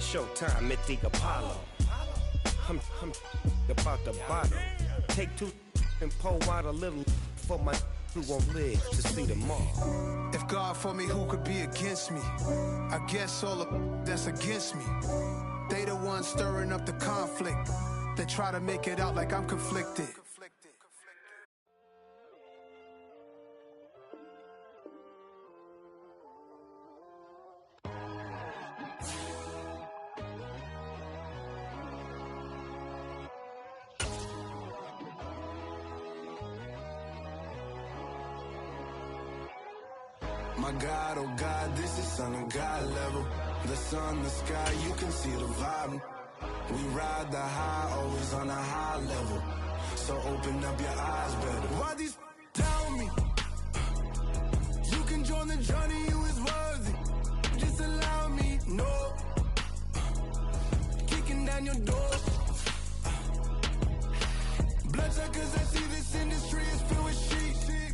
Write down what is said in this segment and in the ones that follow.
Showtime at the Apollo. I'm about the bottle. Take two and pour out a little for my who won't live to see tomorrow. If God for me, who could be against me? I guess all the that's against me. They the ones stirring up the conflict. They try to make it out like I'm conflicted. My God, oh God, this is Son of God level. The sun, the sky, you can see the vibe. We ride the high, always on a high level. So open up your eyes better. Why these tell me? You can join the journey, you is worthy. Just allow me, no. Kicking down your door. Bloodshot cause I see this industry is filled with sheep.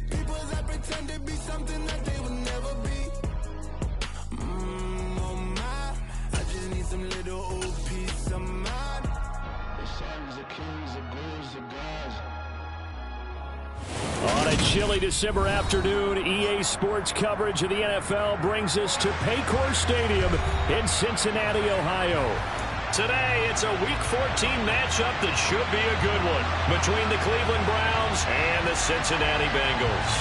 People that pretend to be something that they will never be. Oh my, I just need some little old peace of mind. The sons of kings, the blues, the gods. On a chilly December afternoon, EA Sports coverage of the NFL brings us to Paycor Stadium in Cincinnati, Ohio. Today, it's a Week 14 matchup that should be a good one between the Cleveland Browns and the Cincinnati Bengals.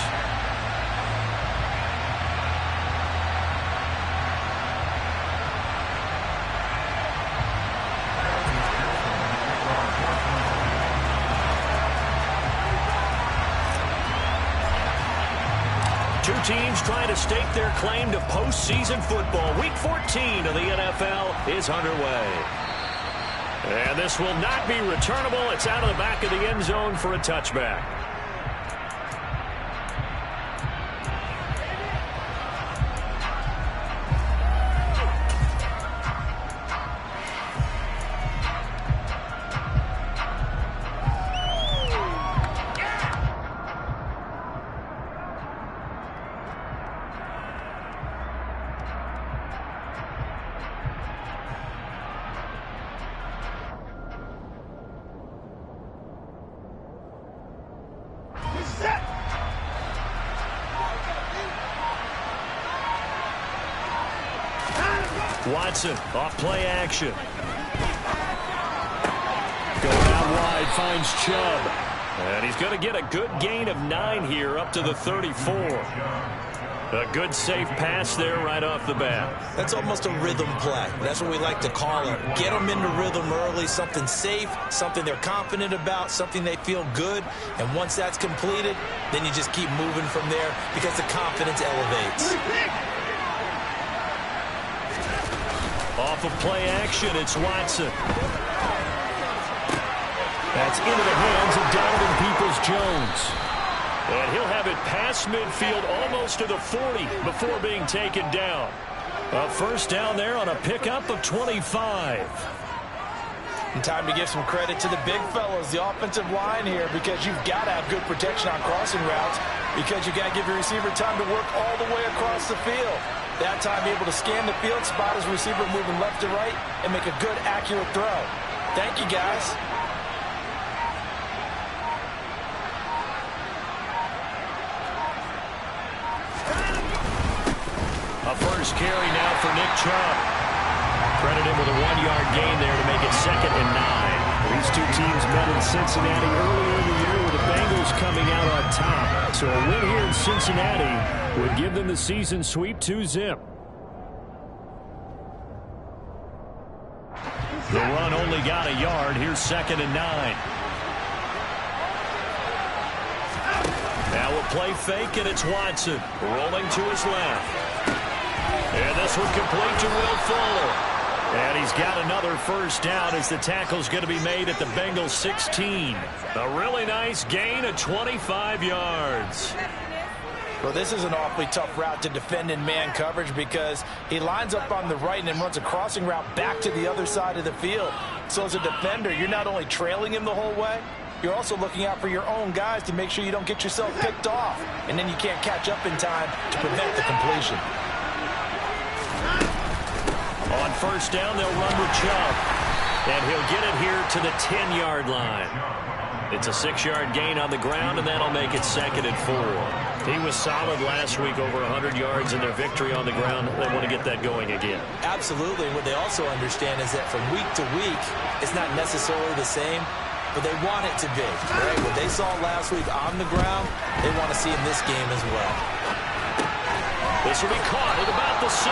Two teams trying to stake their claim to postseason football. Week 14 of the NFL is underway. And this will not be returnable. It's out of the back of the end zone for a touchback. Watson off play action. Going out wide, finds Chubb. And he's going to get a good gain of 9 here up to the 34. A good safe pass there right off the bat. That's almost a rhythm play. That's what we like to call it. Get them into rhythm early, something safe, something they're confident about, something they feel good. And once that's completed, then you just keep moving from there because the confidence elevates. Off of play action, it's Watson. That's into the hands of Donovan Peoples-Jones. And he'll have it past midfield almost to the 40 before being taken down. A first down there on a pickup of 25. And time to give some credit to the big fellas, the offensive line here, because you've got to have good protection on crossing routes because you've got to give your receiver time to work all the way across the field. That time, be able to scan the field, spot his receiver moving left to right, and make a good, accurate throw. Thank you, guys. A first carry now for Nick Chubb. Credit him with a 1-yard gain there to make it 2nd and 9. These two teams met in Cincinnati earlier in the year with the Bengals coming out on top. So a win here in Cincinnati would give them the season sweep 2-zip. The run only got a yard. Here's 2nd and 9. Now a play fake, and it's Watson rolling to his left. And this one complete to Will Fuller. And he's got another first down as the tackle's going to be made at the Bengals 16. A really nice gain of 25 yards. Well, this is an awfully tough route to defend in man coverage because he lines up on the right and then runs a crossing route back to the other side of the field. So as a defender, you're not only trailing him the whole way, you're also looking out for your own guys to make sure you don't get yourself picked off. And then you can't catch up in time to prevent the completion. On first down, they'll run with Chubb. And he'll get it here to the 10-yard line. It's a 6-yard gain on the ground, and that'll make it 2nd and 4. He was solid last week, over 100 yards in their victory on the ground. They want to get that going again. Absolutely. And what they also understand is that from week to week, it's not necessarily the same, but they want it to be. Right? What they saw last week on the ground, they want to see in this game as well. This will be caught at about the 6.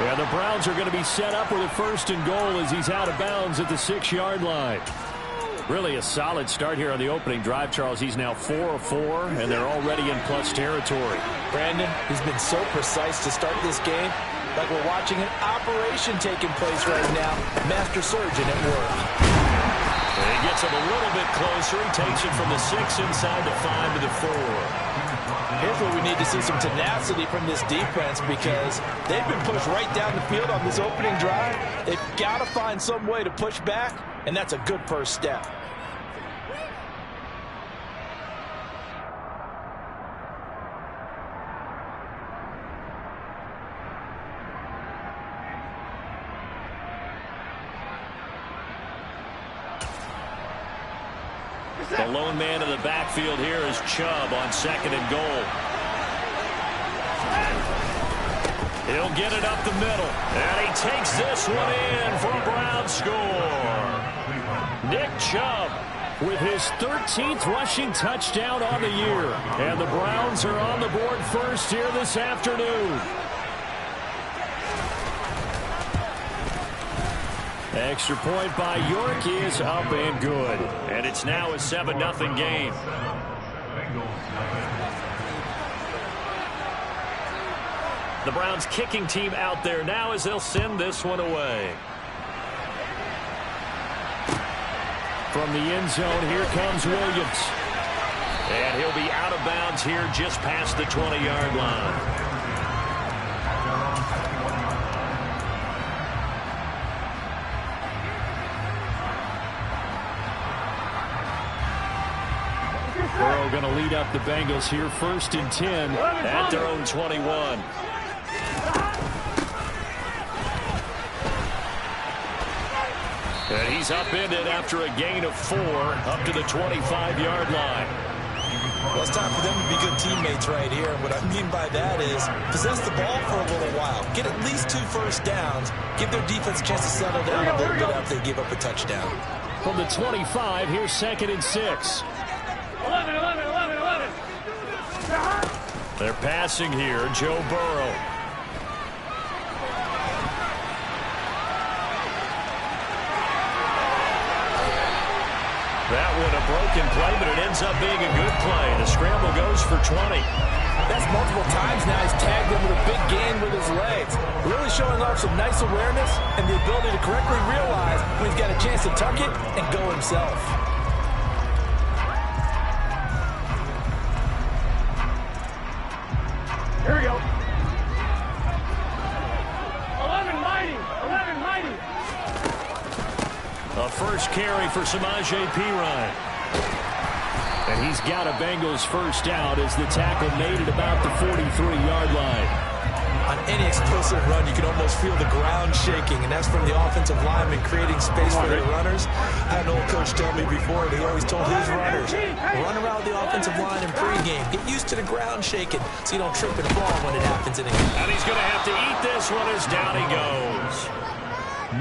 And the Browns are going to be set up with a 1st and goal as he's out of bounds at the 6-yard line. Really a solid start here on the opening drive, Charles. He's now 4 of 4, and they're already in plus territory. Brandon, he's been so precise to start this game, like we're watching an operation taking place right now. Master surgeon at work. And he gets him a little bit closer. He takes it from the 6 inside the 5 to the 4. Here's where we need to see some tenacity from this defense, because they've been pushed right down the field on this opening drive. They've got to find some way to push back, and that's a good first step. The lone man in the backfield here is Chubb on 2nd and goal. He'll get it up the middle. And he takes this one in for a Brown score. Nick Chubb with his 13th rushing touchdown on the year. And the Browns are on the board first here this afternoon. Extra point by York is up and good. And it's now a 7-0 game. The Browns kicking team out there now as they'll send this one away. From the end zone, here comes Williams. And he'll be out of bounds here just past the 20-yard line. Burrow going to lead up the Bengals here, 1st and 10 at their own 21. And he's upended after a gain of 4 up to the 25-yard line. Well, it's time for them to be good teammates right here. What I mean by that is possess the ball for a little while. Get at least 2 first downs. Give their defense a chance to settle down a little bit after they give up a touchdown. From the 25, here's 2nd and 6. 11. They're passing here, Joe Burrow. That one a broken play, but it ends up being a good play. The scramble goes for 20. That's multiple times now. He's tagged him with a big gain with his legs. Really showing off some nice awareness and the ability to correctly realize when he's got a chance to tuck it and go himself. Here we go. 11 mighty. A first carry for Samaje Perine. And he's got a Bengals first out as the tackle made at about the 43-yard line. On any explosive run, you can almost feel the ground shaking, and that's from the offensive linemen creating space for their runners. I had an old coach tell me before, he always told his runners, run around the offensive line in pregame. Get used to the ground shaking so you don't trip and fall when it happens in a game. And he's going to have to eat this one as down he goes.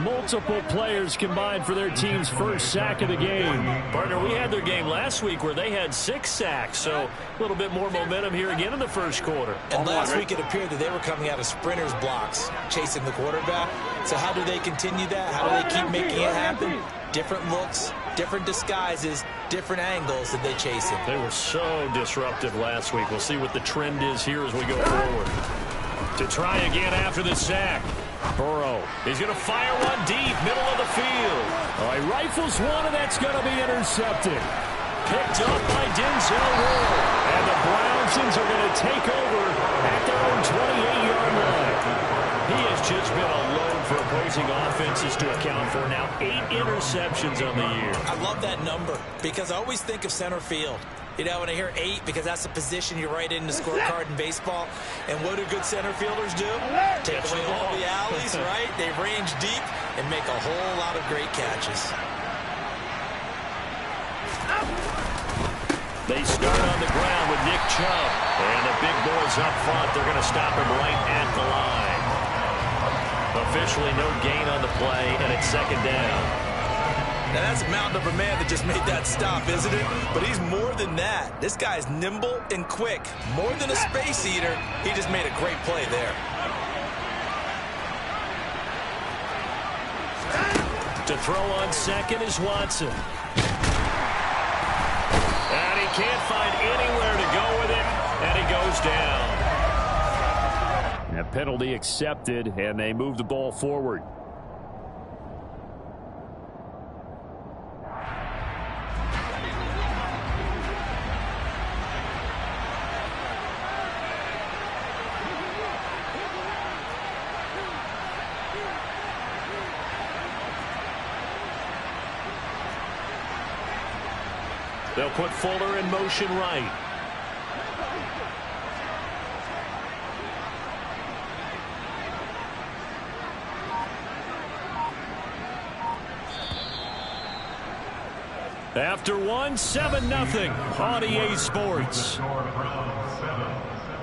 Multiple players combined for their team's first sack of the game. Partner, we had their game last week where they had 6 sacks, so a little bit more momentum here again in the first quarter. And last week it appeared that they were coming out of sprinters blocks, chasing the quarterback. So how do they continue that? How do they keep making it happen? Different looks, different disguises, different angles that they chase him. They were so disruptive last week. We'll see what the trend is here as we go forward. To try again after the sack. Burrow, he's going to fire one deep, middle of the field. He rifles one, and that's going to be intercepted. Picked up by Denzel Ward. And the Browns are going to take over at their own 28-yard line. He has just been a load for opposing offenses to account for. Now 8 interceptions on the year. I love that number because I always think of center field. You know, when I hear 8, because that's the position you write in the scorecard in baseball. And what do good center fielders do? Take away all the alleys, right? They range deep and make a whole lot of great catches. They start on the ground with Nick Chubb. And the big boys up front, they're going to stop him right at the line. Officially no gain on the play, and it's second down. Now that's a mountain of a man that just made that stop, isn't it? But he's more than that. This guy's nimble and quick. More than a space eater, he just made a great play there. To throw on second is Watson. And he can't find anywhere to go with it, and he goes down. A penalty accepted, and they move the ball forward. They'll put Fuller in motion right. After 1, 7-0 on EA Sports.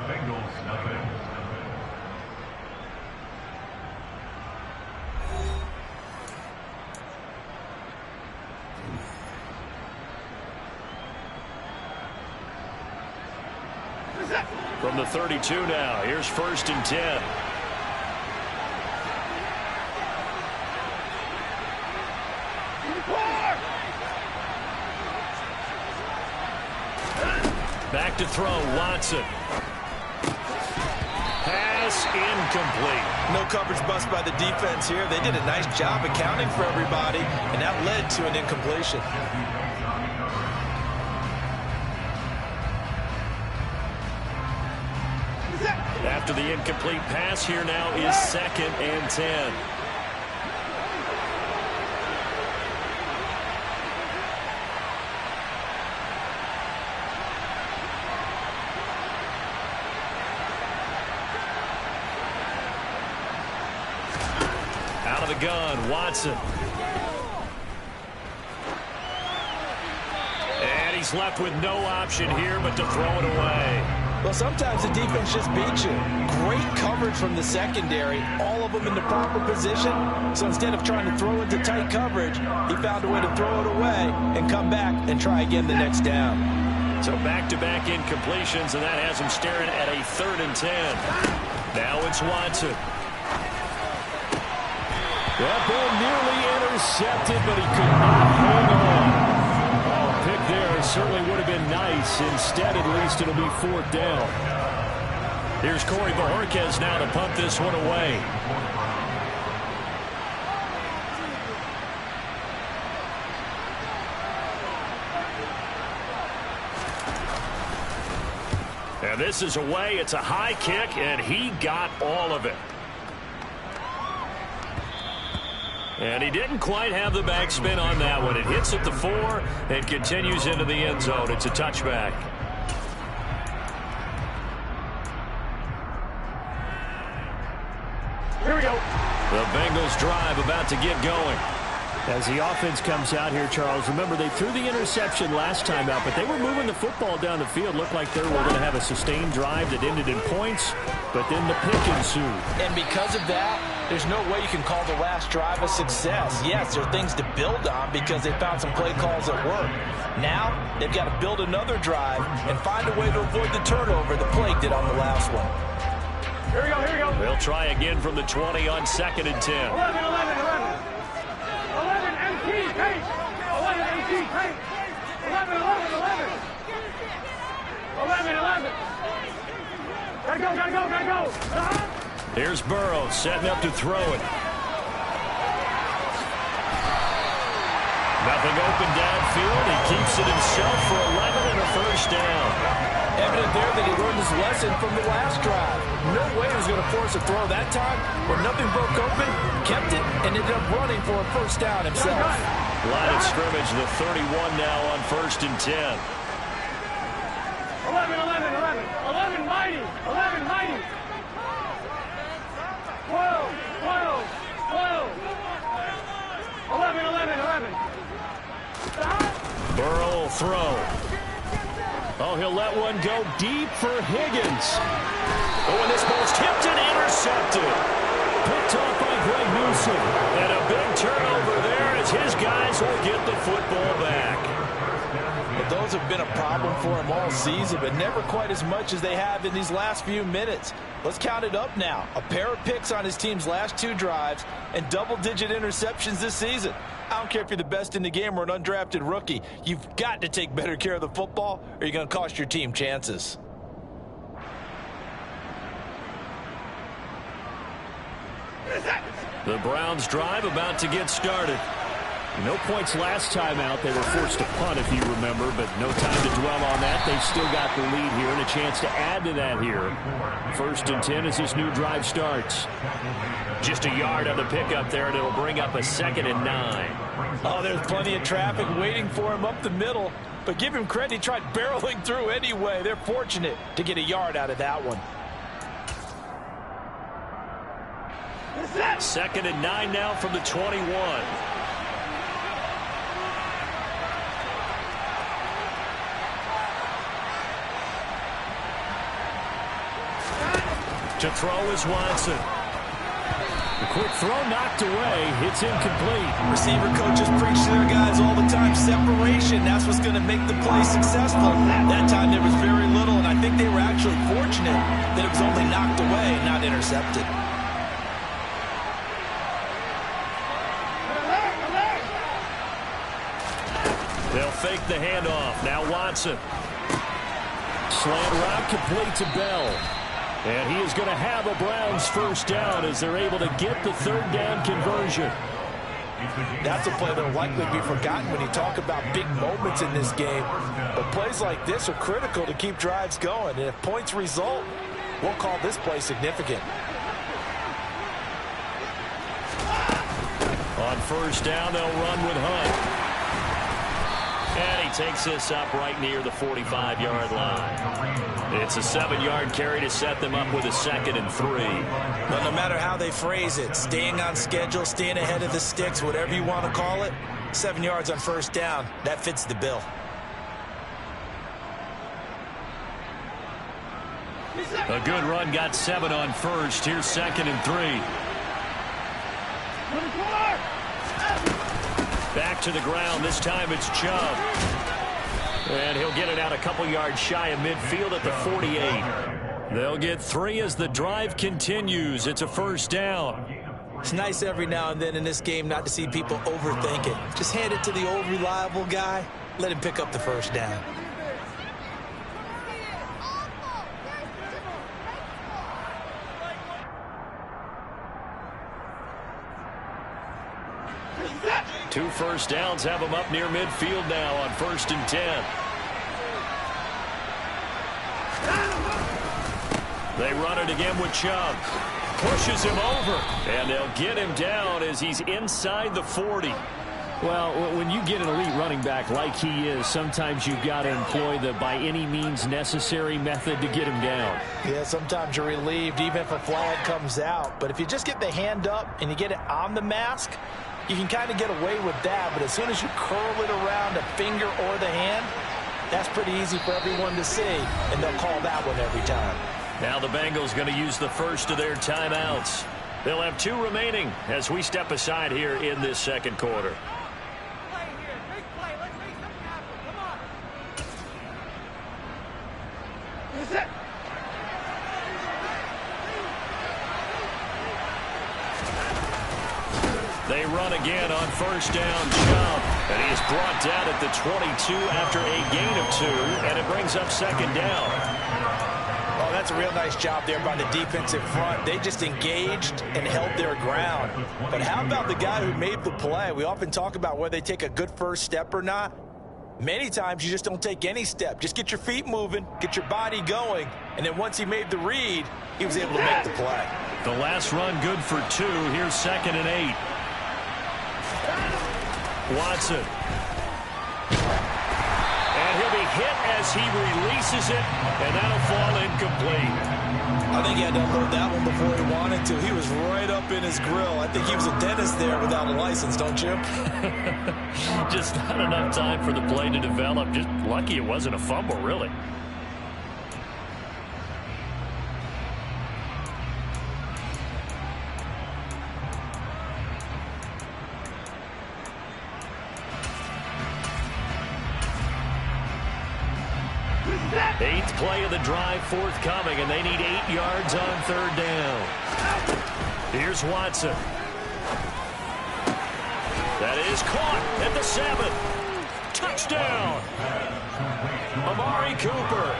Bengals nothing. From the 32 now, here's 1st and 10. Back to throw, Watson. Pass incomplete. No coverage bust by the defense here. They did a nice job accounting for everybody, and that led to an incompletion. After the incomplete pass, here now is 2nd and 10. Out of the gun, Watson. And he's left with no option here but to throw it away. Well, sometimes the defense just beats you. Great coverage from the secondary, all of them in the proper position. So instead of trying to throw into tight coverage, he found a way to throw it away and come back and try again the next down. So back-to-back incompletions, and that has him staring at a 3rd and 10. Now it's Watson. That ball nearly intercepted, but he could not hang on. Pick there certainly would have been nice. Instead, at least, it'll be 4th down. Here's Corey Bojorquez now to punt this one away. And this is away. It's a high kick, and he got all of it. And he didn't quite have the backspin on that one. It hits at the 4 and continues into the end zone. It's a touchback. Here we go. The Bengals drive about to get going. As the offense comes out here, Charles, remember they threw the interception last time out, but they were moving the football down the field. Looked like they were going to have a sustained drive that ended in points, but then the pick ensued. And because of that, there's no way you can call the last drive a success. Yes, there are things to build on because they found some play calls that work. Now, they've got to build another drive and find a way to avoid the turnover the play did on the last one. Here we go, here we go. They'll try again from the 20 on 2nd and 10. 11, MT, pace. 11, MT, pace. 11. 11. Gotta go. Here's Burrow setting up to throw it. Nothing open downfield. He keeps it himself for 11 and a 1st down. Evident there that he learned his lesson from the last drive. No way he was going to force a throw that time, where nothing broke open, kept it, and ended up running for a 1st down himself. Line of scrimmage, the 31 now on 1st and 10. 11, mighty. 11, mighty. throw. Oh, he'll let one go deep for Higgins. Oh, and this ball's tipped and intercepted. Picked off by Greg Newsom. And a big turnover there as his guys will get the football back. But those have been a problem for him all season, but never quite as much as they have in these last few minutes. Let's count it up now. A pair of picks on his team's last 2 drives and double-digit interceptions this season. I don't care if you're the best in the game or an undrafted rookie. You've got to take better care of the football or you're going to cost your team chances. The Browns drive about to get started. No points last time out. They were forced to punt, if you remember, but no time to dwell on that. They still got the lead here and a chance to add to that here. 1st and 10 as this new drive starts. Just a yard on the pickup there, and it'll bring up a 2nd and 9. Oh, there's plenty of traffic waiting for him up the middle, but give him credit. He tried barreling through anyway. They're fortunate to get a yard out of that one. 2nd and 9 now from the 21. To throw is Watson. The quick throw knocked away. It's incomplete. Receiver coaches preach to their guys all the time. Separation, that's what's going to make the play successful. That time there was very little, and I think they were actually fortunate that it was only knocked away, not intercepted. They'll fake the handoff. Now Watson. Slant route complete to Bell. And he is going to have a Browns first down as they're able to get the 3rd down conversion. That's a play that will likely be forgotten when you talk about big moments in this game. But plays like this are critical to keep drives going. And if points result, we'll call this play significant. On 1st down, they'll run with Hunt. And he takes this up right near the 45-yard line. It's a 7-yard carry to set them up with a 2nd and 3. But no matter how they phrase it, staying on schedule, staying ahead of the sticks, whatever you want to call it, 7 yards on 1st down, that fits the bill. A good run got 7 on 1st. Here's 2nd and 3. Back to the ground. This time it's Chubb. And he'll get it out a couple yards shy of midfield at the 48. They'll get 3 as the drive continues. It's a 1st down. It's nice every now and then in this game not to see people overthink it. Just hand it to the old reliable guy. Let him pick up the 1st down. Two 1st downs have them up near midfield now on 1st and 10. They run it again with Chubb. Pushes him over. And they'll get him down as he's inside the 40. Well, when you get an elite running back like he is, sometimes you've got to employ the by any means necessary method to get him down. Yeah, sometimes you're relieved even if a flag comes out. But if you just get the hand up and you get it on the mask, you can kind of get away with that. But as soon as you curl it around a finger or the hand, that's pretty easy for everyone to see, and they'll call that one every time. Now the Bengals going to use the first of their timeouts. They'll have 2 remaining as we step aside here in this 2nd quarter. They run again on 1st down. Chubb, and he is brought down at the 22 after a gain of 2, and it brings up 2nd down. Oh, that's a real nice job there by the defensive front. They just engaged and held their ground. But how about the guy who made the play? We often talk about whether they take a good first step or not. Many times you just don't take any step. Just get your feet moving, get your body going, and then once he made the read, he was able to make the play. The last run good for 2. Here's 2nd and 8. Watson. And he'll be hit as he releases it, and that'll fall incomplete. I think he had to unload that one before he wanted to. He was right up in his grill. I think he was a dentist there without a license, don't you? Just not enough time for the play to develop. Just lucky it wasn't a fumble, really. Eighth play of the drive forthcoming, and they need 8 yards on third down. Here's Watson. That is caught at the 7. Touchdown! Amari Cooper,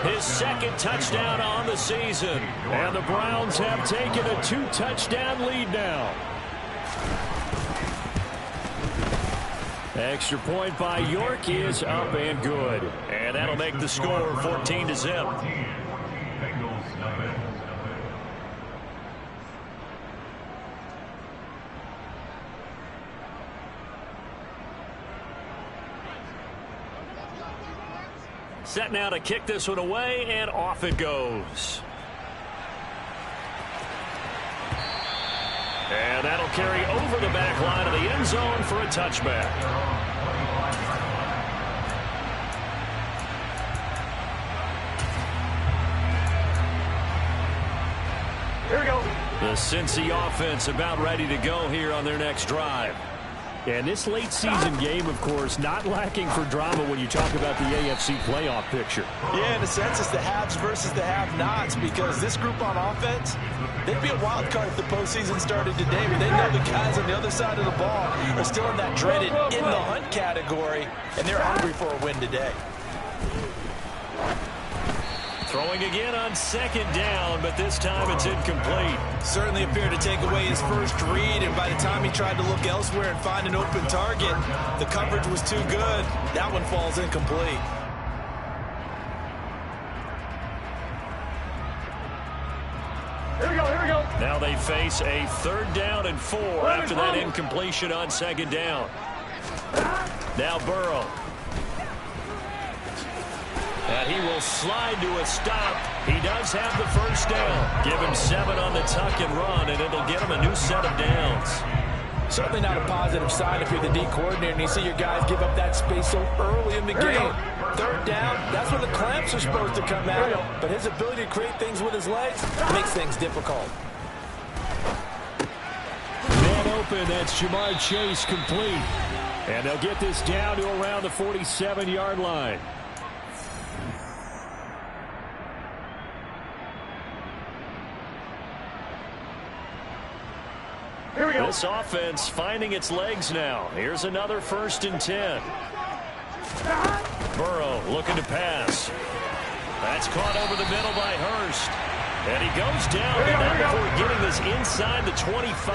his second touchdown on the season. And the Browns have taken a 2-touchdown lead now. Extra point by York is up and good. And that'll make the score 14-0. Set now to kick this one away, and off it goes. And that'll carry over the back line of the end zone for a touchback. Here we go. The Cincy offense about ready to go here on their next drive. And this late season game, of course, not lacking for drama when you talk about the AFC playoff picture. Yeah, in a sense, it's the haves versus the have-nots, because this group on offense, they'd be a wild card if the postseason started today, but they know the guys on the other side of the ball are still in that dreaded in the hunt category, and they're hungry for a win today. Throwing again on second down, but this time it's incomplete. Certainly appeared to take away his first read, and by the time he tried to look elsewhere and find an open target, the coverage was too good. That one falls incomplete. Here we go, here we go. Now they face a 3rd down and 4 after that incompletion on second down. Now Burrow. And he will slide to a stop. He does have the first down. Give him 7 on the tuck and run, and it'll get him a new set of downs. Certainly not a positive sign if you're the D coordinator and you see your guys give up that space so early in the game. 3rd down, that's when the clamps are supposed to come out. But his ability to create things with his legs makes things difficult. Man open, that's Jamar Chase complete. And they'll get this down to around the 47-yard line. Here we go. This offense finding its legs now. Here's another 1st and 10. Burrow looking to pass. That's caught over the middle by Hurst. And he goes down, but not before getting this inside the 25.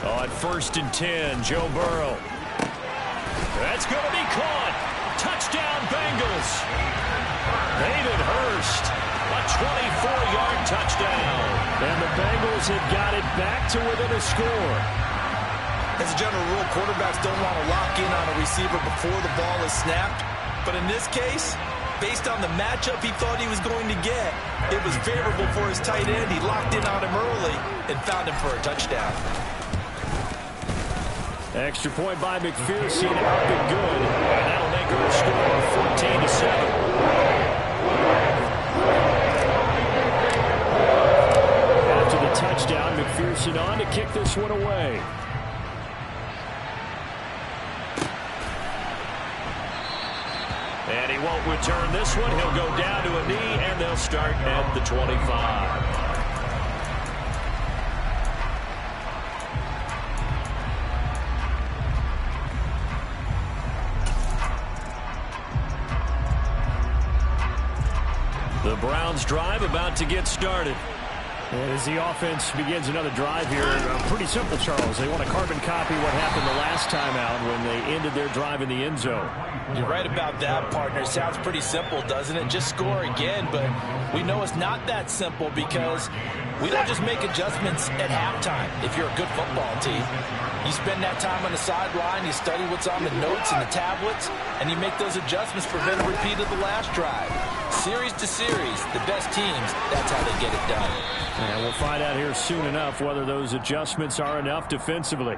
On 1st and 10, Joe Burrow. That's going to be caught. Touchdown, Bengals. David Hurst. A 24-yard touchdown. And the Bengals have got it back to within a score. As a general rule, quarterbacks don't want to lock in on a receiver before the ball is snapped. But in this case, based on the matchup he thought he was going to get, it was favorable for his tight end. He locked in on him early and found him for a touchdown. Extra point by McPherson, up and good. And that'll make our score 14-7. After the touchdown, McPherson on to kick this one away. And he won't return this one. He'll go down to a knee, and they'll start at the 25. The Browns drive about to get started. As the offense begins another drive here, pretty simple, Charles. They want to carbon copy what happened the last time out when they ended their drive in the end zone. You're right about that, partner. Sounds pretty simple, doesn't it? Just score again, but we know it's not that simple because we don't just make adjustments at halftime if you're a good football team. You spend that time on the sideline, you study what's on the notes and the tablets, and you make those adjustments to prevent a repeat of the last drive. series to series, the best teams, that's how they get it done. And we'll find out here soon enough whether those adjustments are enough defensively.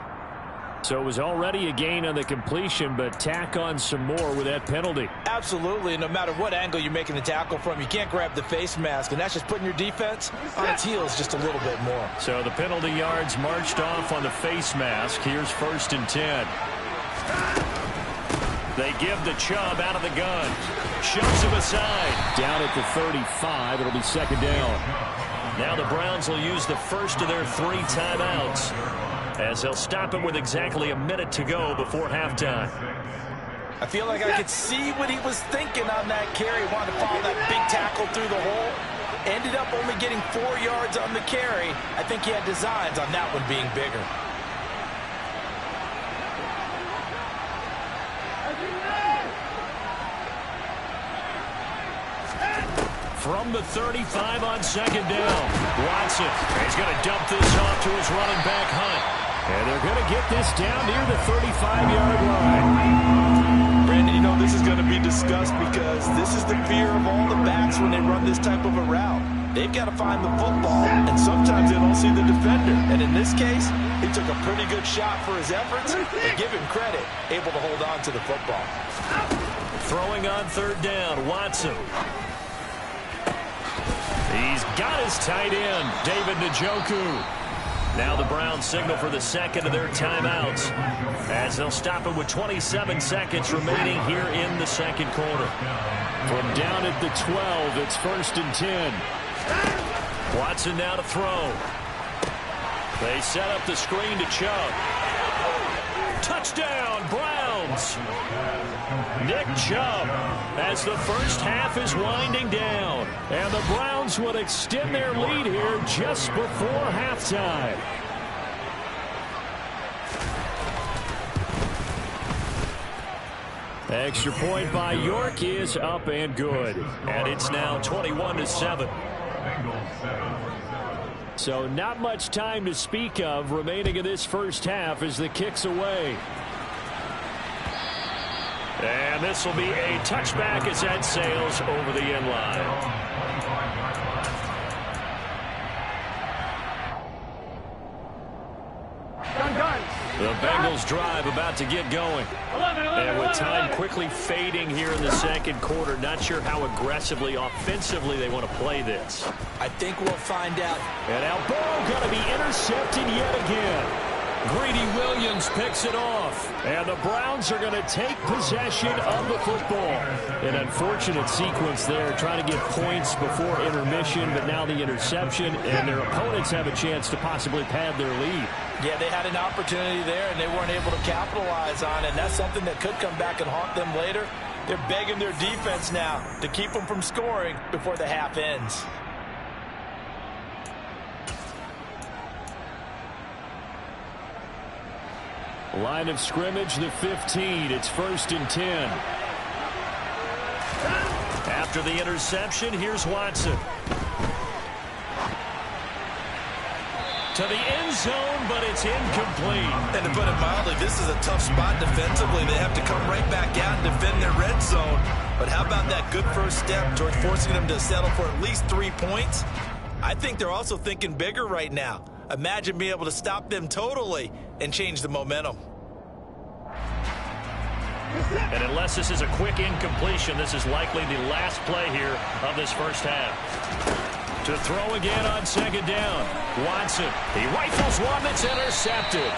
So it was already a gain on the completion, but tack on some more with that penalty. Absolutely. No matter what angle you're making the tackle from, you can't grab the face mask, and that's just putting your defense on its heels just a little bit more. So the penalty yards marched off on the face mask. Here's 1st and 10. They give the Chubb out of the gun. Shoves him aside. Down at the 35. It'll be 2nd down. Now the Browns will use the first of their 3 timeouts, as they'll stop him with exactly a minute to go before halftime. I feel like I could see what he was thinking on that carry. Wanted to follow that big tackle through the hole. Ended up only getting 4 yards on the carry. I think he had designs on that one being bigger. From the 35 on 2nd down. Watson. He's going to dump this off to his running back, Hunt. And they're going to get this down near the 35-yard line. Brandon, you know this is going to be discussed because this is the fear of all the backs when they run this type of a route. They've got to find the football, and sometimes they don't see the defender. And in this case, he took a pretty good shot for his efforts, and give him credit, able to hold on to the football. Throwing on 3rd down, Watson. He's got his tight end, David Njoku. Now the Browns signal for the 2nd of their timeouts, as they'll stop him with 27 seconds remaining here in the 2nd quarter. From down at the 12, it's 1st and 10. Watson now to throw. They set up the screen to Chubb. Touchdown, Browns! Nick Chubb, as the first half is winding down, and the Browns would extend their lead here just before halftime. Extra point by York is up and good, and it's now 21-7. So not much time to speak of remaining in this first half as the kick's away. And this will be a touchback as that sails over the end line. The Bengals drive about to get going. And with time quickly fading here in the 2nd quarter, not sure how aggressively, offensively they want to play this. I think we'll find out. And now Burrow going to be intercepted yet again. Greedy Williams picks it off. And the Browns are going to take possession of the football. An unfortunate sequence there, trying to get points before intermission, but now the interception, and their opponents have a chance to possibly pad their lead. Yeah, they had an opportunity there, and they weren't able to capitalize on it. And that's something that could come back and haunt them later. They're begging their defense now to keep them from scoring before the half ends. Line of scrimmage, the 15. It's 1st and 10. After the interception, here's Watson. To the end zone, but it's incomplete. And to put it mildly, this is a tough spot defensively. They have to come right back out and defend their red zone. But how about that good first step towards forcing them to settle for at least 3 points? I think they're also thinking bigger right now. Imagine being able to stop them totally and change the momentum. And unless this is a quick incompletion, this is likely the last play here of this first half. To throw again on 2nd down. Watson. He rifles one that's intercepted.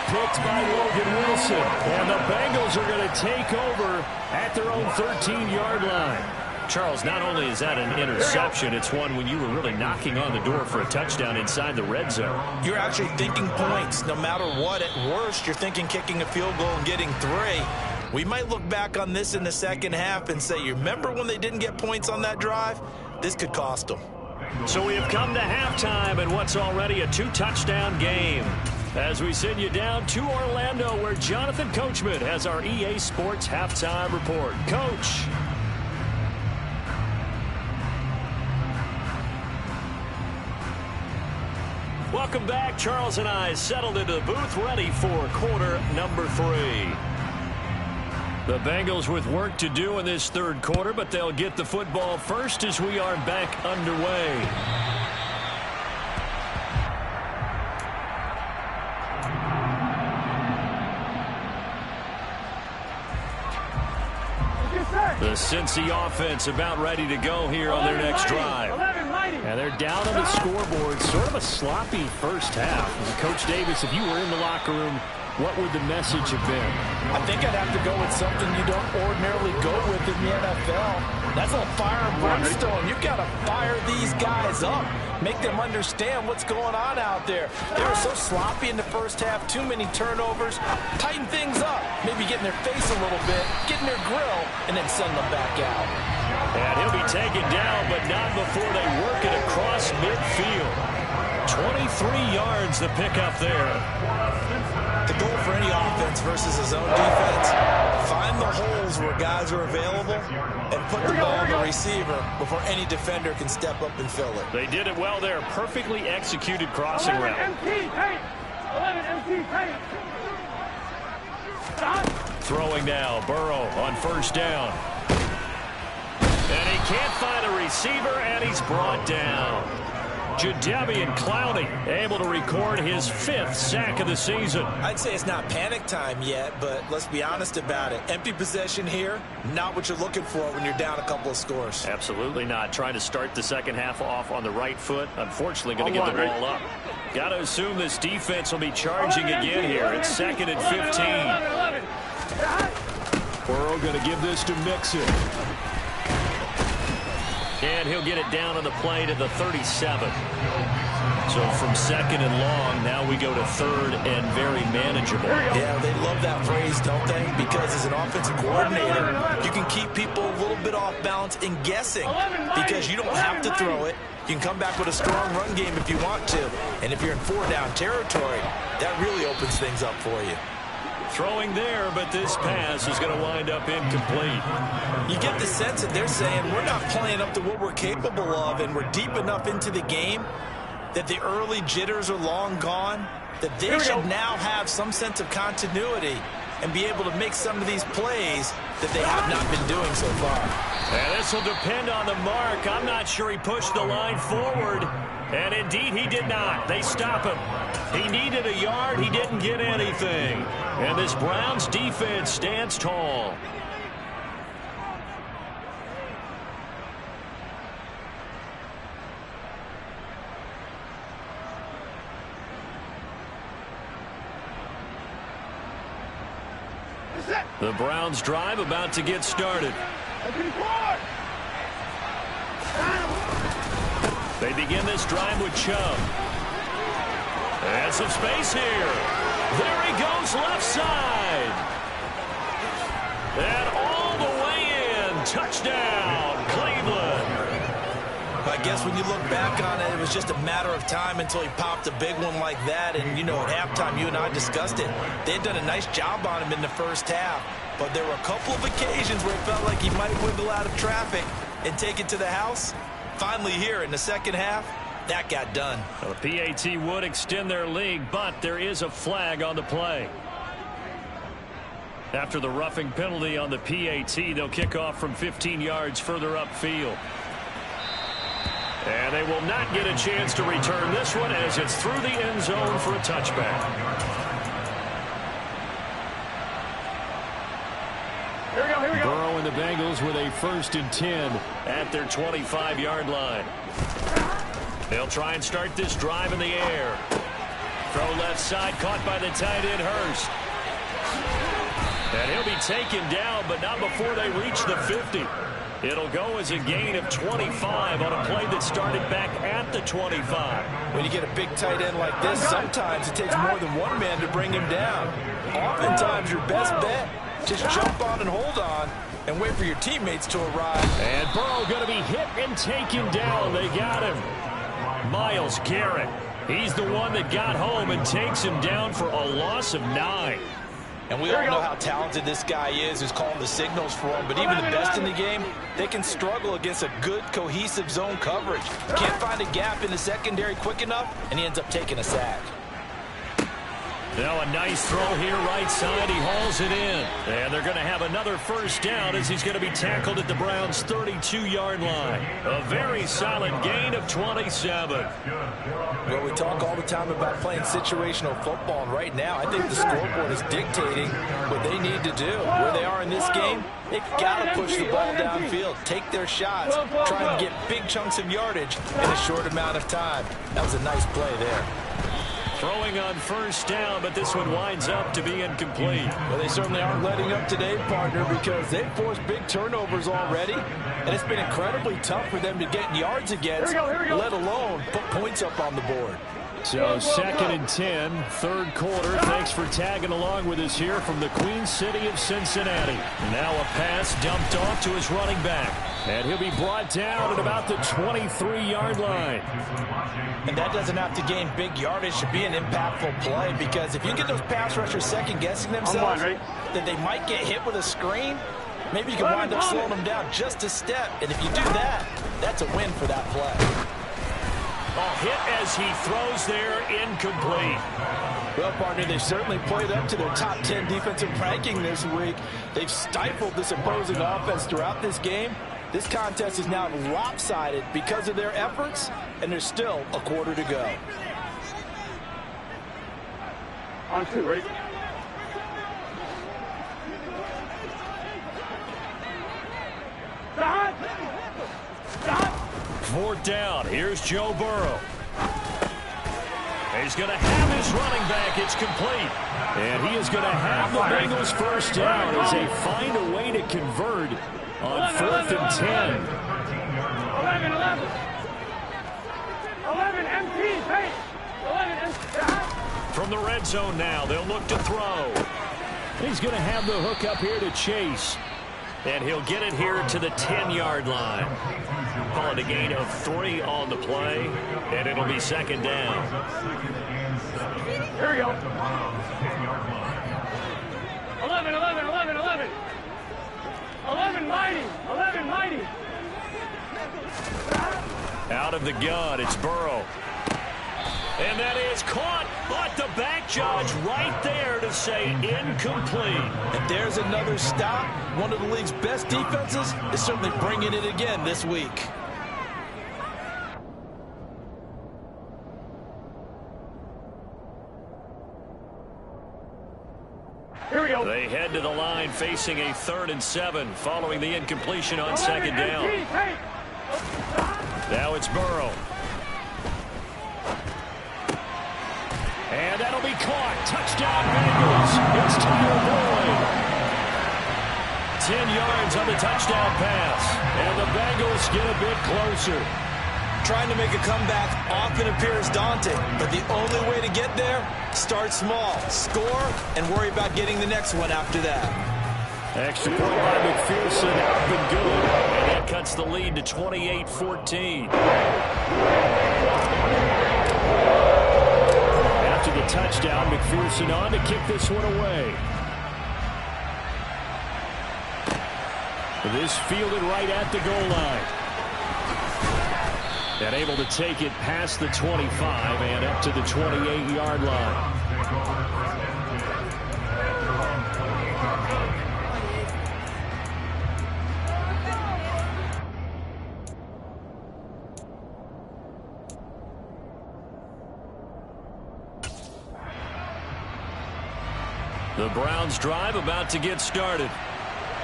Picked by Logan Wilson. And the Bengals are going to take over at their own 13-yard line. Charles, not only is that an interception, it's one when you were really knocking on the door for a touchdown inside the red zone. You're actually thinking points. No matter what, at worst, you're thinking kicking a field goal and getting 3. We might look back on this in the 2nd half and say, you remember when they didn't get points on that drive? This could cost them. So we have come to halftime in what's already a 2-touchdown game, as we send you down to Orlando, where Jonathan Coachman has our EA Sports halftime report. Coach. Welcome back. Charles and I settled into the booth, ready for quarter number 3. The Bengals with work to do in this third quarter, but they'll get the football first as we are back underway. The Cincy offense about ready to go here on their next drive. And they're down on the scoreboard. Sort of a sloppy first half. Coach Davis, if you were in the locker room, what would the message have been? I think I'd have to go with something you don't ordinarily go with in the NFL. That's a fire and brimstone. You've got to fire these guys up. Make them understand what's going on out there. They were so sloppy in the first half. Too many turnovers. Tighten things up. Maybe get in their face a little bit. Get in their grill. And then send them back out. And he'll be taken down, but not before they work it across midfield. 23 yards the pickup there. The goal for any offense versus his own defense, find the holes where guys are available and put the ball on the receiver before any defender can step up and fill it. They did it well there. Perfectly executed crossing route. 11 MT Throwing now, Burrow on first down. And he can't find a receiver, and he's brought down. Jadeveon Clowney able to record his 5th sack of the season. I'd say it's not panic time yet, but let's be honest about it. Empty possession here, not what you're looking for when you're down a couple of scores. Absolutely not. Trying to start the second half off on the right foot. Unfortunately, going to give the ball up. Got to assume this defense will be charging again here. It's 2nd and 15. Burrow going to give this to Mixon. And he'll get it down on the play to the 37. So from 2nd and long, now we go to 3rd and very manageable. Yeah, they love that phrase, don't they? Because as an offensive coordinator, you can keep people a little bit off balance and guessing because you don't have to throw it. You can come back with a strong run game if you want to. And if you're in 4-down territory, that really opens things up for you. Throwing there, but this pass is going to wind up incomplete. You get the sense that they're saying we're not playing up to what we're capable of, and we're deep enough into the game that the early jitters are long gone, that they should now have some sense of continuity and be able to make some of these plays that they have not been doing so far. And this will depend on the mark. I'm not sure he pushed the line forward. And indeed, he did not. They stop him. He needed a yard. He didn't get anything. And this Browns defense stands tall. The Browns drive about to get started. They begin this drive with Chubb. And some space here. There he goes left side. And all the way in. Touchdown, Cleveland. I guess when you look back on it, it was just a matter of time until he popped a big one like that. And, you know, at halftime, you and I discussed it. They had done a nice job on him in the first half. But there were a couple of occasions where it felt like he might wiggle out of traffic and take it to the house. Finally here in the second half, that got done. Well, the PAT would extend their lead, but there is a flag on the play. After the roughing penalty on the PAT, they'll kick off from 15 yards further upfield. And they will not get a chance to return this one as it's through the end zone for a touchback. Here we go. Burrow and the Bengals with a 1st and 10 at their 25-yard line. They'll try and start this drive in the air. Throw left side, caught by the tight end, Hurst. And he'll be taken down, but not before they reach the 50. It'll go as a gain of 25 on a play that started back at the 25. When you get a big tight end like this, sometimes it takes more than one man to bring him down. Oftentimes, your best bet, just jump on and hold on and wait for your teammates to arrive. And Burrow going to be hit and taken down. They got him. Myles Garrett. He's the one that got home and takes him down for a loss of 9. And we all know how talented this guy is who's calling the signals for him. But even the best in the game, they can struggle against a good, cohesive zone coverage. Can't find a gap in the secondary quick enough, and he ends up taking a sack. Now a nice throw here right side. He hauls it in. And they're going to have another first down as he's going to be tackled at the Browns' 32-yard line. A very solid gain of 27. Well, we talk all the time about playing situational football, and right now I think the scoreboard is dictating what they need to do. Where they are in this game, they've got to push the ball downfield, take their shots, try and get big chunks of yardage in a short amount of time. That was a nice play there. Throwing on first down, but this one winds up to be incomplete. Well, they certainly aren't letting up today, partner, because they've forced big turnovers already, and it's been incredibly tough for them to get yards against, let alone put points up on the board. So 2nd and 10, third quarter. Thanks for tagging along with us here from the Queen City of Cincinnati. Now a pass dumped off to his running back. And he'll be brought down at about the 23-yard line. And that doesn't have to gain big yardage to be an impactful play, because if you get those pass rushers second-guessing themselves, that they might get hit with a screen, maybe you can wind up slowing them down just a step. And if you do that, that's a win for that play. A hit as he throws there, incomplete. Well, partner, they've certainly played up to their top 10 defensive ranking this week. They've stifled this opposing offense throughout this game. This contest is now lopsided because of their efforts, and there's still a quarter to go. On 2, ready? Fourth down. Here's Joe Burrow. He's going to have his running back. It's complete. And he is going to have the Bengals first down as they find a way to convert on 4th and 10. 11, empty, pace. 11, empty. From the red zone now, they'll look to throw. He's going to have the hook up here to Chase. And he'll get it here to the 10-yard line. Call it a gain of 3 on the play, and it'll be 2nd down. Here we go. 11, 11, 11, 11. 11 mighty, 11 mighty. Out of the gun, it's Burrow. And that is caught, but the back judge right there to say incomplete. And there's another stop. One of the league's best defenses is certainly bringing it again this week. Here we go. They head to the line facing a 3rd and 7 following the incompletion on 2nd down. Now it's Burrow. And that'll be caught. Touchdown, Bengals. It's Tyler Boyd. 10 yards on the touchdown pass. And the Bengals get a bit closer. Trying to make a comeback often appears daunting, but the only way to get there, start small, score, and worry about getting the next one after that. Extra point by McPherson, up and good. And that cuts the lead to 28-14. After the touchdown, McPherson on to kick this one away. This fielded right at the goal line. And able to take it past the 25 and up to the 28-yard line. The Browns drive about to get started.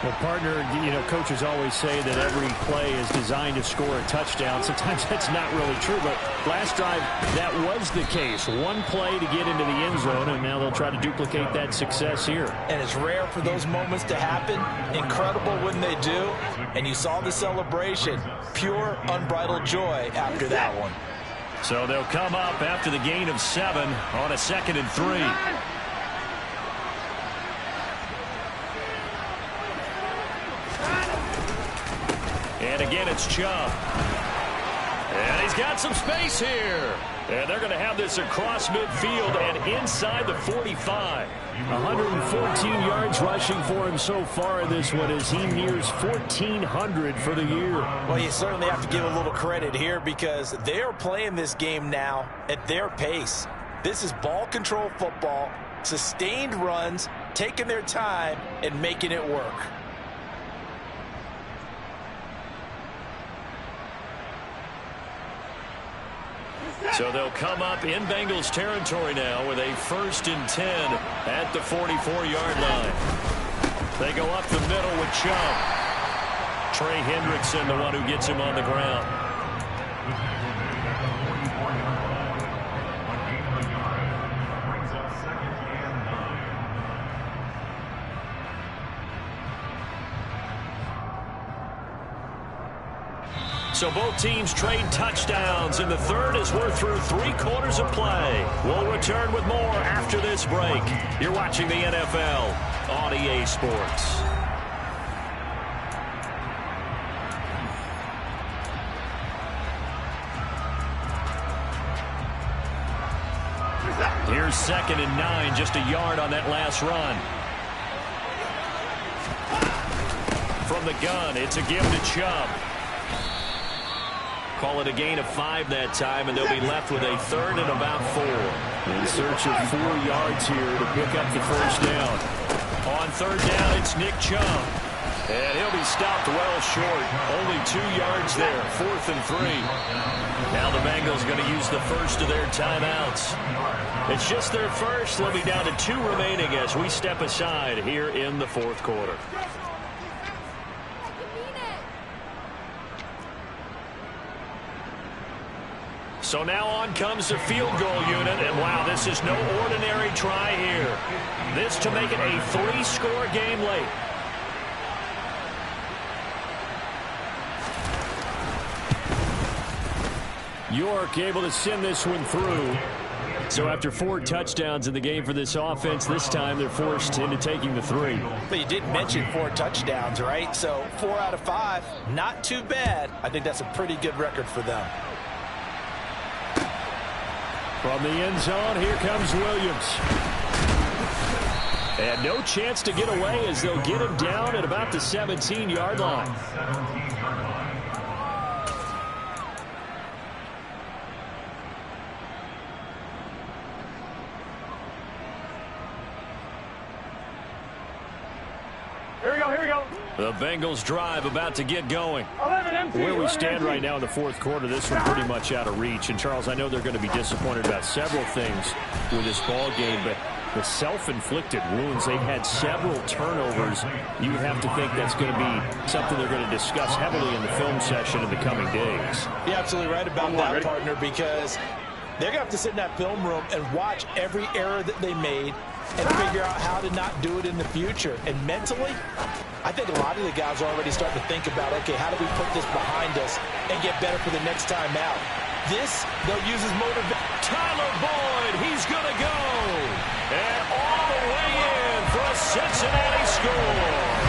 Well, partner, you know, coaches always say that every play is designed to score a touchdown. Sometimes that's not really true, but last drive, that was the case. One play to get into the end zone, and now they'll try to duplicate that success here. And it's rare for those moments to happen. Incredible when they do. And you saw the celebration. Pure, unbridled joy after that one. So they'll come up after the gain of 7 on a 2nd and 3. And again, it's Chubb. And he's got some space here. And they're going to have this across midfield and inside the 45. 114 yards rushing for him so far in this one as he nears 1,400 for the year. Well, you certainly have to give a little credit here because they are playing this game now at their pace. This is ball control football, sustained runs, taking their time, and making it work. So they'll come up in Bengals territory now with a 1st and 10 at the 44-yard line. They go up the middle with Chubb. Trey Hendrickson, the one who gets him on the ground. So both teams trade touchdowns in the third as we're through 3 quarters of play. We'll return with more after this break. You're watching the NFL on EA Sports. Here's 2nd and 9, just a yard on that last run. From the gun, it's a give to Chubb. Call it a gain of 5 that time, and they'll be left with a 3rd and about 4. In search of 4 yards here to pick up the first down. On 3rd down, it's Nick Chubb. And he'll be stopped well short. Only 2 yards there, 4th and 3. Now the Bengals going to use the first of their timeouts. It's just their first. They'll be down to 2 remaining as we step aside here in the 4th quarter. So now on comes the field goal unit, and wow, this is no ordinary try here. This to make it a 3-score game late. York able to send this one through. So after 4 touchdowns in the game for this offense, this time they're forced into taking the 3. But you did mention 4 touchdowns, right? So 4 out of 5, not too bad. I think that's a pretty good record for them. From the end zone, here comes Williams. And no chance to get away as they'll get him down at about the 17-yard line. Here we go. The Bengals drive about to get going. Where we stand right now in the 4th quarter, this one pretty much out of reach. And, Charles, I know they're going to be disappointed about several things with this ball game, but the self-inflicted wounds, they've had several turnovers. You have to think that's going to be something they're going to discuss heavily in the film session in the coming days. You're absolutely right about that, partner, because they're going to have to sit in that film room and watch every error that they made and figure out how to not do it in the future. And mentally, I think a lot of the guys are already starting to think about, okay, how do we put this behind us and get better for the next time out? This, they'll use as motivation. Tyler Boyd, he's going to go. And all the way in for a Cincinnati score.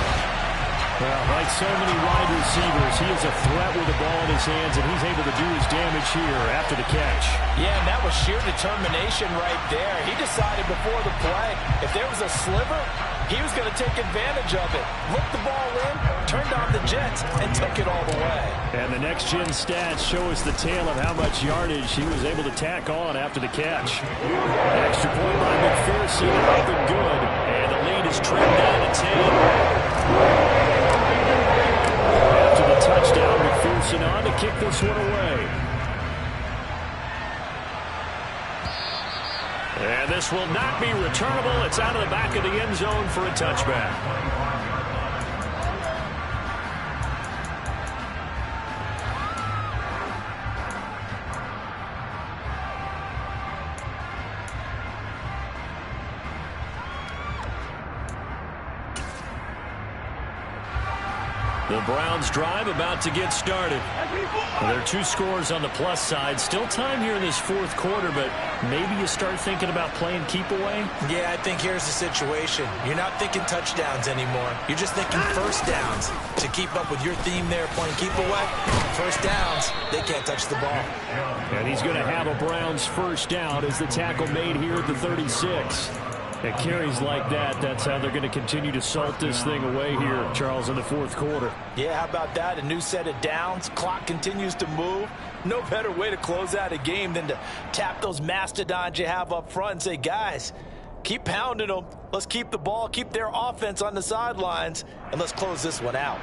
Well, like so many wide receivers, he is a threat with the ball in his hands, and he's able to do his damage here after the catch. Yeah, and that was sheer determination right there. He decided before the play, if there was a sliver, he was going to take advantage of it. Looked the ball in, turned on the Jets, and took it all the way. And the next-gen stats show us the tale of how much yardage he was able to tack on after the catch. Extra point by McPherson, nothing good, and the lead is trimmed down to 10. After the touchdown, McPherson on to kick this one away. And this will not be returnable. It's out of the back of the end zone for a touchback. The Browns drive about to get started. Well, there are 2 scores on the plus side. Still time here in this 4th quarter, but maybe you start thinking about playing keep away? Yeah, I think here's the situation. You're not thinking touchdowns anymore. You're just thinking first downs. To keep up with your theme there, playing keep away, first downs, they can't touch the ball. And he's going to have a Browns first down as the tackle made here at the 36. And carries like that, that's how they're going to continue to salt this thing away here, Charles, in the fourth quarter. Yeah, how about that? A new set of downs. Clock continues to move. No better way to close out a game than to tap those mastodons you have up front and say, guys, keep pounding them. Let's keep the ball, keep their offense on the sidelines, and let's close this one out.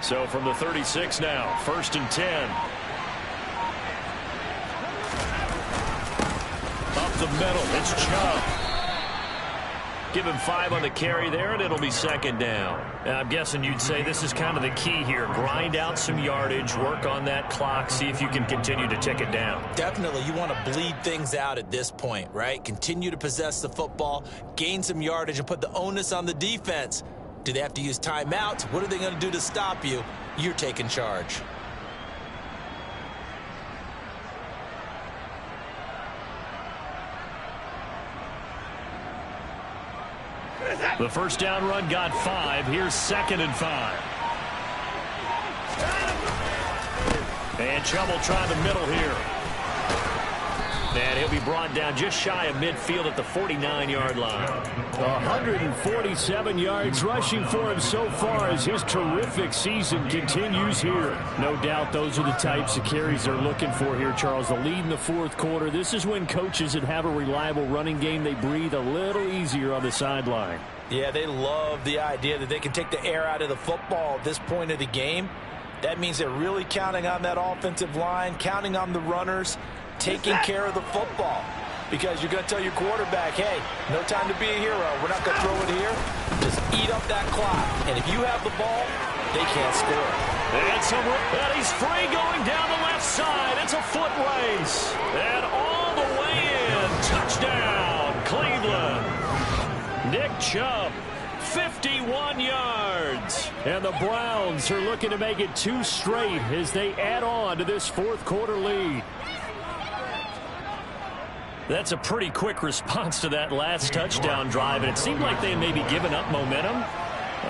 So from the 36 now, 1st and 10. Up the middle, it's Chubb. Give him 5 on the carry there, and it'll be 2nd down. I'm guessing you'd say this is kind of the key here. Grind out some yardage, work on that clock, see if you can continue to tick it down. Definitely, you want to bleed things out at this point, right? Continue to possess the football, gain some yardage, and put the onus on the defense. Do they have to use timeouts? What are they going to do to stop you? You're taking charge. The first down run got 5. Here's 2nd and 5. And Chubb will try the middle here. And he'll be brought down just shy of midfield at the 49-yard line. 147 yards rushing for him so far as his terrific season continues here. No doubt those are the types of carries they're looking for here, Charles. The lead in the fourth quarter. This is when coaches that have a reliable running game, they breathe a little easier on the sideline. Yeah, they love the idea that they can take the air out of the football at this point of the game. That means they're really counting on that offensive line, counting on the runners, taking care of the football. Because you're going to tell your quarterback, hey, no time to be a hero. We're not going to throw it here. Just eat up that clock. And if you have the ball, they can't score. And he's free going down the left side. It's a foot race. And all the way in. Touchdown, Cleveland. Nick Chubb, 51 yards. And the Browns are looking to make it 2 straight as they add on to this fourth quarter lead. That's a pretty quick response to that last touchdown drive, and it seemed like they may be giving up momentum.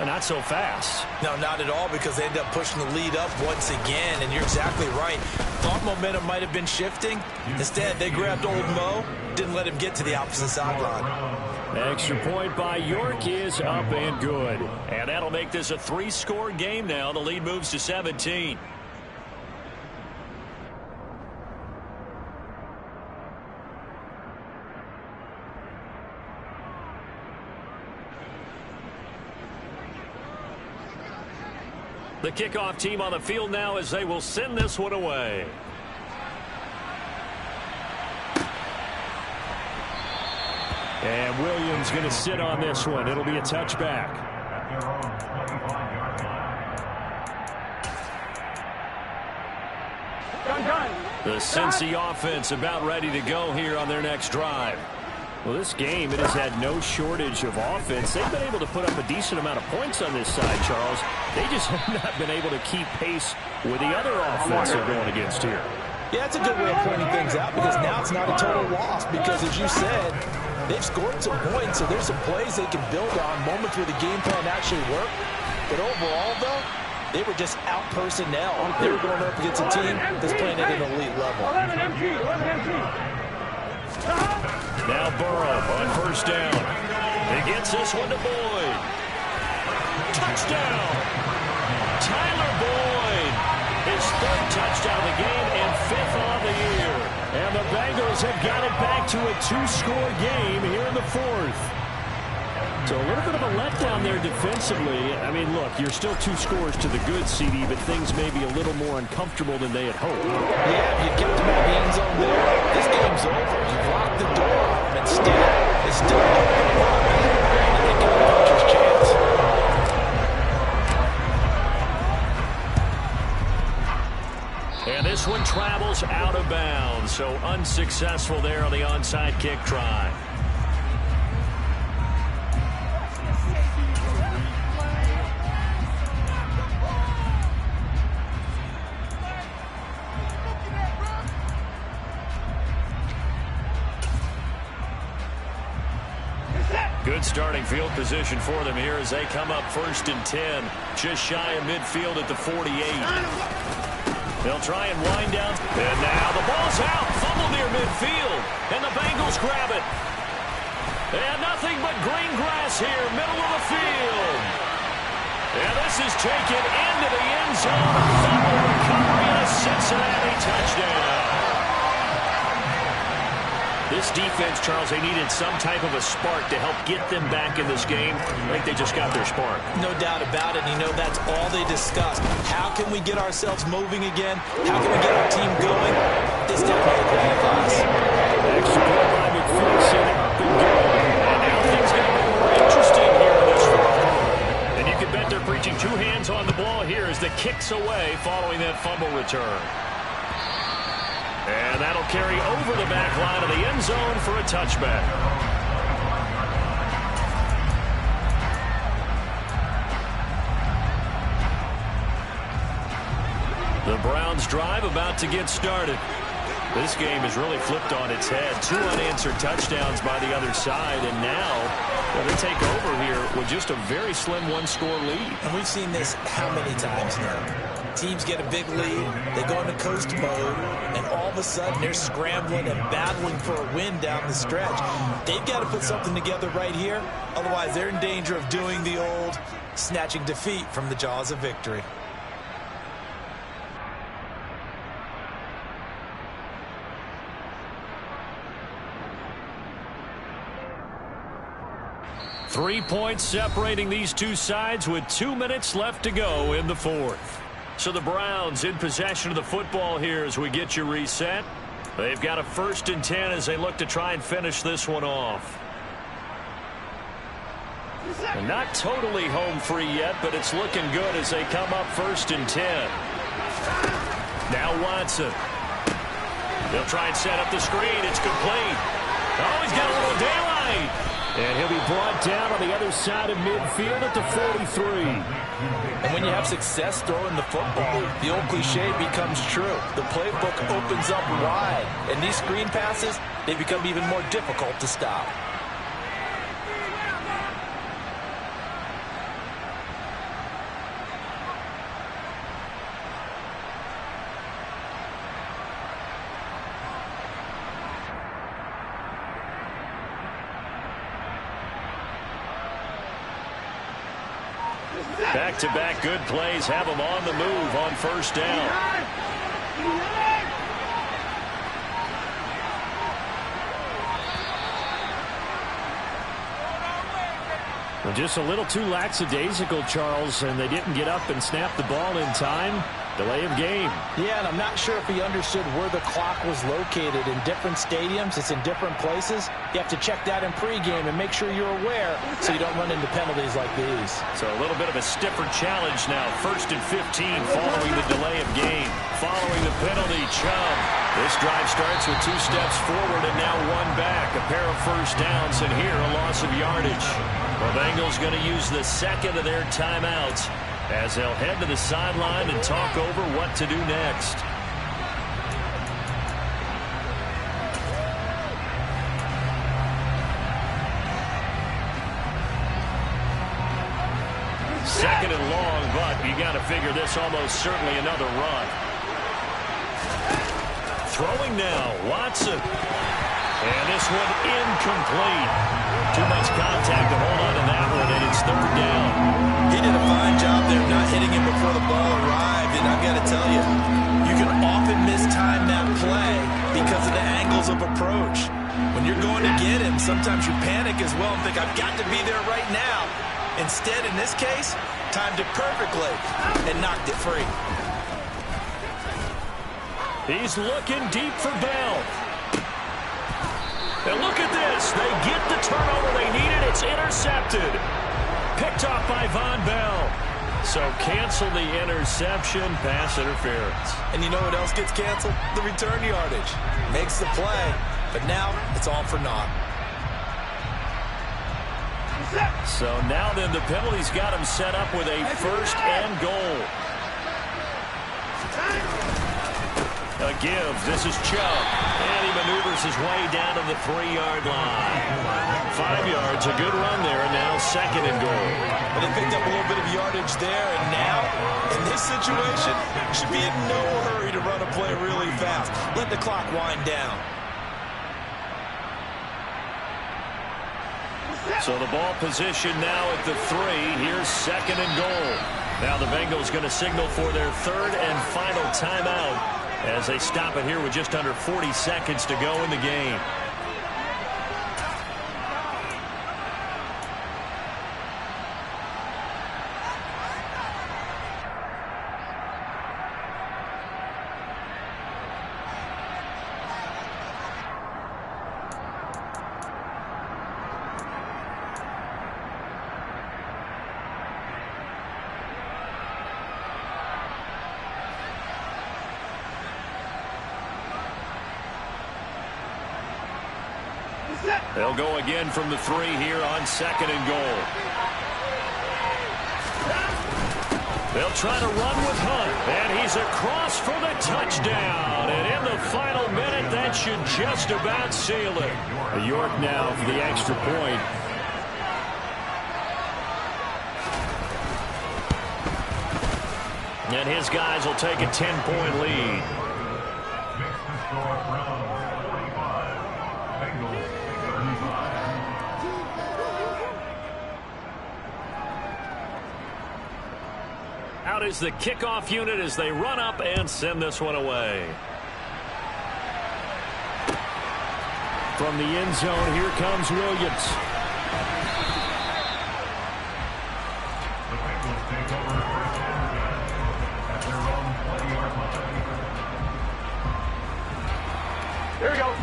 Not so fast. No, not at all, because they ended up pushing the lead up once again, and you're exactly right. Thought momentum might have been shifting. Instead, they grabbed old Mo, didn't let him get to the opposite sideline. Extra point by York is up and good. And that'll make this a 3-score game now. The lead moves to 17. The kickoff team on the field now as they will send this one away. And Williams going to sit on this one. It'll be a touchback. The Cincy offense about ready to go here on their next drive. Well, this game, it has had no shortage of offense. They've been able to put up a decent amount of points on this side, Charles. They just have not been able to keep pace with the other offense they're going against here. Yeah, it's a good way of pointing things out, because now it's not a total loss, because as you said, they've scored some points, so there's some plays they can build on, moments where the game plan actually worked. But overall, though, they were just out personnel. They were going up against a team that's playing at an elite level. 11 MG. Now Burrow on first down. He gets this one to Boyd. Touchdown! Tyler Boyd. His 3rd touchdown of the game and 5th on the year. And the Bengals have got it back to a 2-score game here in the 4th. So a little bit of a letdown there defensively. I mean, look, you're still 2 scores to the good, CD, but things may be a little more uncomfortable than they had hoped. Yeah, you kept them out of the end zone there. This game's over. You've locked the door. Instead, it's still open. And they got a puncher's chance. And this one travels out of bounds, so unsuccessful there on the onside kick try. Good starting field position for them here as they come up 1st and 10, just shy of midfield at the 48. They'll try and wind down. And now the ball's out. Fumble near midfield. And the Bengals grab it. And nothing but green grass here, middle of the field. And this is taken into the end zone. A fumble recovery and a Cincinnati touchdown. This defense, Charles, they needed some type of a spark to help get them back in this game. I think they just got their spark. No doubt about it. You know, that's all they discussed. How can we get ourselves moving again? How can we get our team going? This definitely qualifies. Extra point by McPherson, up and good. And now things get a bit more interesting here in this fourth quarter. And you can bet they're preaching two hands on the ball here as the kick's away following that fumble return. And that'll carry over the back line of the end zone for a touchback. The Browns drive about to get started. This game is really flipped on its head. Two unanswered touchdowns by the other side, and now they take over here with just a very slim one-score lead. And we've seen this how many times now? Teams get a big lead, they go into coast mode, and all of a sudden they're scrambling and battling for a win down the stretch. They've got to put something together right here, otherwise they're in danger of doing the old snatching defeat from the jaws of victory. Three points separating these two sides with 2 minutes left to go in the fourth. So the Browns in possession of the football here as we get you reset. They've got a 1st and 10 as they look to try and finish this one off. And not totally home free yet, but it's looking good as they come up 1st and 10. Now Watson. They'll try and set up the screen. It's complete. Oh, he's got a little daylight. And he'll be brought down on the other side of midfield at the 43. And when you have success throwing the football, the old cliche becomes true. The playbook opens up wide. And these screen passes, they become even more difficult to stop. Back-to-back good plays have them on the move on 1st down. Well, just a little too lackadaisical, Charles, and they didn't get up and snap the ball in time. Delay of game. Yeah, and I'm not sure if he understood where the clock was located. In different stadiums, it's in different places. You have to check that in pregame and make sure you're aware so you don't run into penalties like these. So a little bit of a stiffer challenge now. 1st and 15 following the delay of game. Following the penalty, Chubb. This drive starts with 2 steps forward and now 1 back. A pair of 1st downs, and here a loss of yardage. The Bengals going to use the 2nd of their timeouts as they'll head to the sideline and talk over what to do next. Second and long, but you got to figure this almost certainly another run. Throwing now, Watson. And this one incomplete. Too much contact to hold on to that one, and it's 3rd down. He did a fine job there not hitting him before the ball arrived, and I've got to tell you, you can often mistime that play because of the angles of approach. When you're going to get him, sometimes you panic as well and think, I've got to be there right now. Instead, in this case, timed it perfectly and knocked it free. He's looking deep for Bell. And look at this. They get the turnover they needed. It's intercepted. Picked off by Von Bell. So cancel the interception, pass interference. And you know what else gets canceled? The return yardage. Makes the play, but now it's all for naught. So now then the penalty's got him set up with a 1st and goal. A give. This is Chubb. And he maneuvers his way down to the 3-yard line. 5 yards, a good run there, and now 2nd and goal. But they picked up a little bit of yardage there, and now, in this situation, should be in no hurry to to run a play really fast. Let the clock wind down. So the ball position now at the 3. Here's 2nd and goal. Now the Bengals going to signal for their 3rd and final timeout as they stop it here with just under 40 seconds to go in the game. They'll go again from the 3 here on 2nd and goal. They'll try to run with Hunt, and he's across for the touchdown. And in the final minute, that should just about seal it. York now for the extra point. And his guys will take a 10-point lead. Out is the kickoff unit as they run up and send this one away. From the end zone, here comes Williams. Here we go.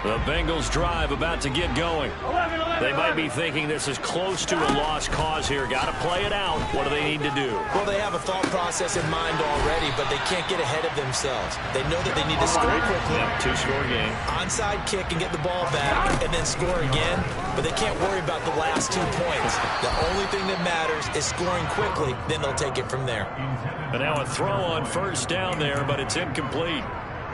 The Bengals drive about to get going. 11. They might be thinking this is close to a lost cause here. Got to play it out. What do they need to do? Well, they have a thought process in mind already, but they can't get ahead of themselves. They know that they need to score quickly. Yep, 2-score game. Onside kick and get the ball back and then score again, but they can't worry about the last 2 points. The only thing that matters is scoring quickly, then they'll take it from there. And now a throw on 1st down there, but it's incomplete.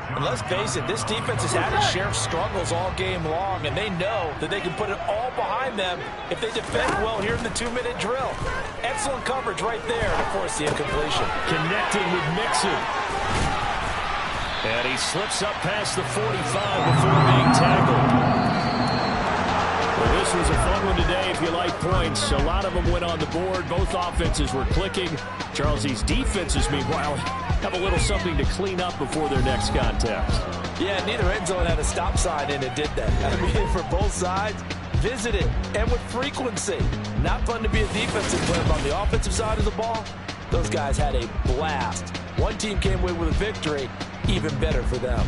And let's face it, this defense has had its share of struggles all game long, and they know that they can put it all behind them if they defend well here in the 2-minute drill. Excellent coverage right there to force the incompletion. Connecting with Mixon. And he slips up past the 45 before being tackled. Well, this was a fun one today if you like points. A lot of them went on the board. Both offenses were clicking. Charles, these defenses, meanwhile, have a little something to clean up before their next contest. Yeah, neither end zone had a stop sign in it, did they? I mean, for both sides, visited and with frequency. Not fun to be a defensive player, but on the offensive side of the ball, those guys had a blast. One team came away with a victory, even better for them.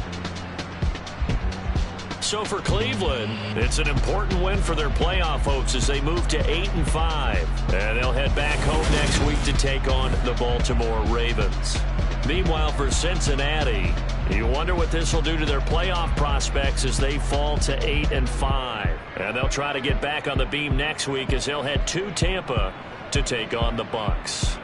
So for Cleveland, it's an important win for their playoff hopes as they move to 8-5. And they'll head back home next week to take on the Baltimore Ravens. Meanwhile, for Cincinnati, you wonder what this will do to their playoff prospects as they fall to 8-5. And they'll try to get back on the beam next week as they'll head to Tampa to take on the Bucs.